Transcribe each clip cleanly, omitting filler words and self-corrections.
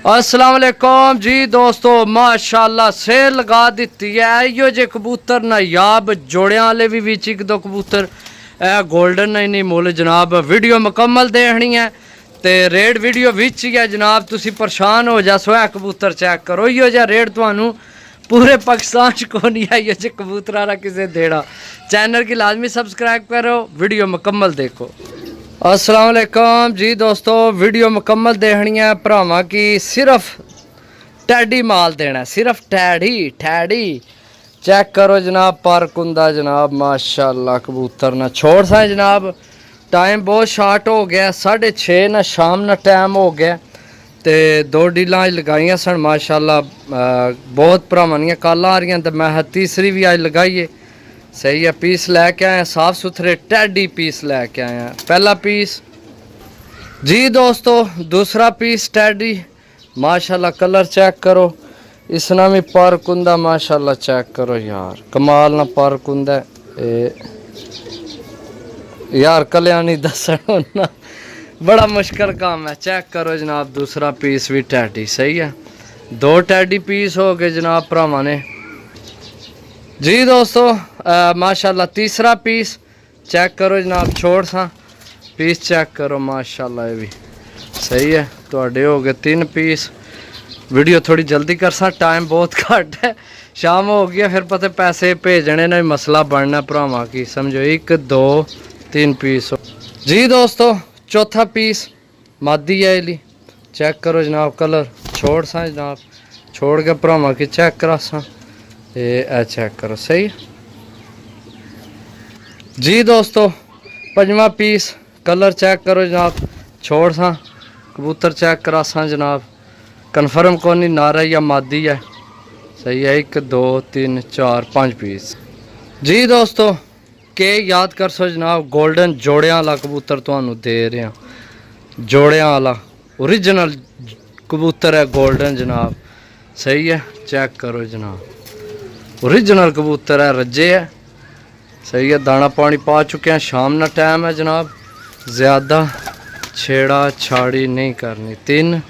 अस्सलाम वालेकुम जी दोस्तों, माशाल्लाह सेल लगा दी है। इो जे कबूतर नायाब जोड़ियां वाले भी विच एक दो कबूतर गोल्डन नहीं मुल जनाब। वीडियो मुकम्मल देखनी है तो रेट वीडियो विच ही है जनाब। तुसी परेशान हो जा सो कबूतर चेक करो। इो जहा रेट तुहानू पूरे पाकिस्तान को नहीं है। इो जे कबूतर का किसे देना। चैनल की लाजमी सब्सक्राइब करो, वीडियो मुकम्मल देखो। अस्सलाम वालेकुम जी दोस्तों, वीडियो मुकम्मल देखनी है भरावां की। सिर्फ टैडी माल देना, सिर्फ टैडी चेक करो जनाब। पर कुंदा जनाब माशाल्लाह कबूतर ना छोड़ सा जनाब। टाइम बहुत शार्ट हो गया, 6:30 ना शाम ना टाइम हो गया तो 2 डीलां लगाइया सन माशाल्लाह। बहुत भरावां दियां कल आ रही तो मैं तीसरी भी अज लगाइए। सही है, पीस लैके आए साफ़ सुथरे टैडी पीस लैके आए हैं। पहला पीस जी दोस्तों, दूसरा पीस टैडी माशाल्लाह। कलर चेक करो, इसना भी पर कुंदा माशाल्लाह चेक करो यार, कमाल ना पर कुंदा यार। कल्याणी दसन ना बड़ा मुश्किल काम है। चेक करो जनाब, दूसरा पीस भी टैडी। सही है, 2 टैडी पीस हो गए जनाब भरावां ने जी दोस्तों। माशाल्लाह तीसरा पीस चेक करो जनाब। छोड़ सा पीस चेक करो माशाल्लाह, ये भी सही है। तो हो गए 3 पीस। वीडियो थोड़ी जल्दी कर सा, टाइम बहुत घट है, शाम हो गया फिर पता पैसे भेजने ना मसला बनना भरावां की। समझो 1 2 3 पीस जी दोस्तों। चौथा पीस मादी है इली। चेक करो जनाब, कलर छोड़ सा जनाब। छोड़ के भरावां की चेक करा सा, ये चेक करो। सही जी दोस्तों। 5वां पीस कलर चेक करो जनाब। छोड़ सा कबूतर चेक करा सा जनाब। कन्फर्म कौन नहीं नारा या मादी है। सही है, 1 2 3 4 5 पीस जी दोस्तों। के याद कर सो जनाब, गोल्डन जोड़ियां वाला कबूतर तुहानू दे रहे हैं। जोड़ियां वाला ओरिजिनल कबूतर है गोल्डन जनाब। सही है, चेक करो जनाब, ओरिजिनल कबूतर है, रजे है। सही है, दाना पानी पा चुके हैं, शाम ना टाइम है जनाब। ज़्यादा छेड़ा छाड़ी नहीं करनी। 3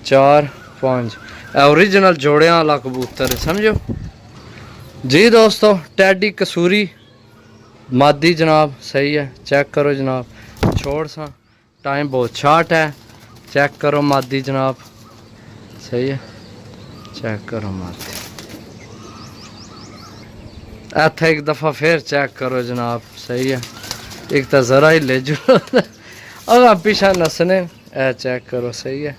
4 5 ओरिजिनल जोड़ियां वाला कबूतर है, समझो जी दोस्तों। टैडी कसूरी मादी जनाब। सही है, चेक करो जनाब। छोड़ सा टाइम बहुत शार्ट है, चेक करो मादी जनाब। सही है, चेक करो मादी। इतना एक दफ़ा फिर चेक करो जनाब। सही है, एक तो ज़रा ही ले जो अगर पीछा नसने चेक करो। सही है,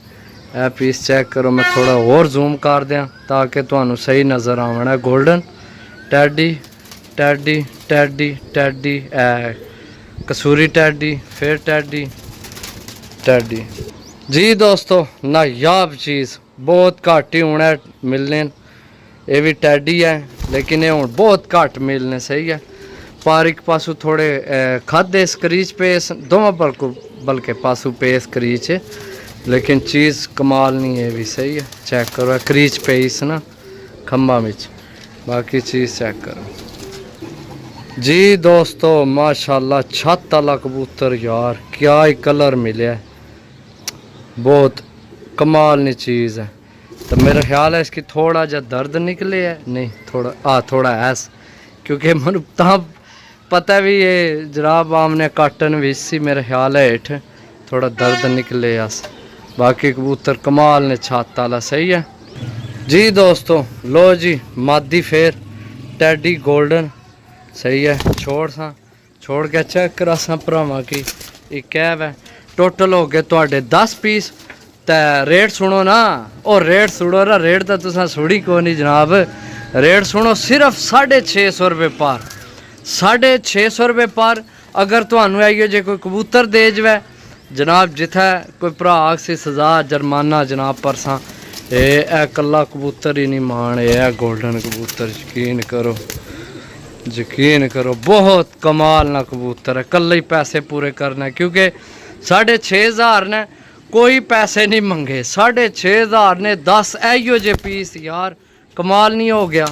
ए पीस चेक करो। मैं थोड़ा और जूम कर दें ताकि तुहानू सही नज़र आना। Golden teddy teddy teddy teddy Kasuri teddy फिर टैडी टैडी जी दोस्तों। नायाब चीज़ बहुत घट ही होना मिलने। ये भी टैडी है लेकिन ये हूँ बहुत घट मिलने। सही है, पर एक पासू थोड़े खादे स्क्रीच पेस दोवें बल्कि पासू पे स्क्रीच है, लेकिन चीज़ कमाल नहीं है भी। सही है, चेक करो क्रीच पेस ना खम्बा में। बाकी चीज़ चेक करो जी दोस्तों। माशाल्लाह छत वाला कबूतर यार, क्या ही कलर मिले, बहुत कमाल नहीं चीज़ है। तो मेरा ख्याल है इसकी थोड़ा जा दर्द निकले है, नहीं थोड़ा ऐस, क्योंकि मैं पता भी ये जराब आमने काटन भी सी मेरा ख्याल है हेठ थोड़ा दर्द निकले अस। बाकी कबूतर कमाल ने छात वाला। सही है जी दोस्तों। लो जी मादी फिर टैडी गोल्डन। सही है, छोड़ के चेक करा सा भरावां की। एक कैब है। टोटल हो गए तो 10 पीस। तो रेट सुनो ना, और रेट सुनो ना, रेट तो तुसा सुनी को नहीं जनाब। रेट सुनो, सिर्फ 650 रुपये पर, 650 रुपये पर। अगर तुहानू आइए जे कोई कबूतर दे जवे जनाब, जिथे कोई भरा आखसी सजा जुर्माना जनाब परसा। ये कला कबूतर ही नहीं मान, ये गोल्डन कबूतर। यकीन करो बहुत कमाल ना कबूतर है। कल ही पैसे पूरे करना, क्योंकि 6,500 ने कोई पैसे नहीं मंगे। 6,500 ने 10 एयो जे पीस यार, कमाल नहीं हो गया।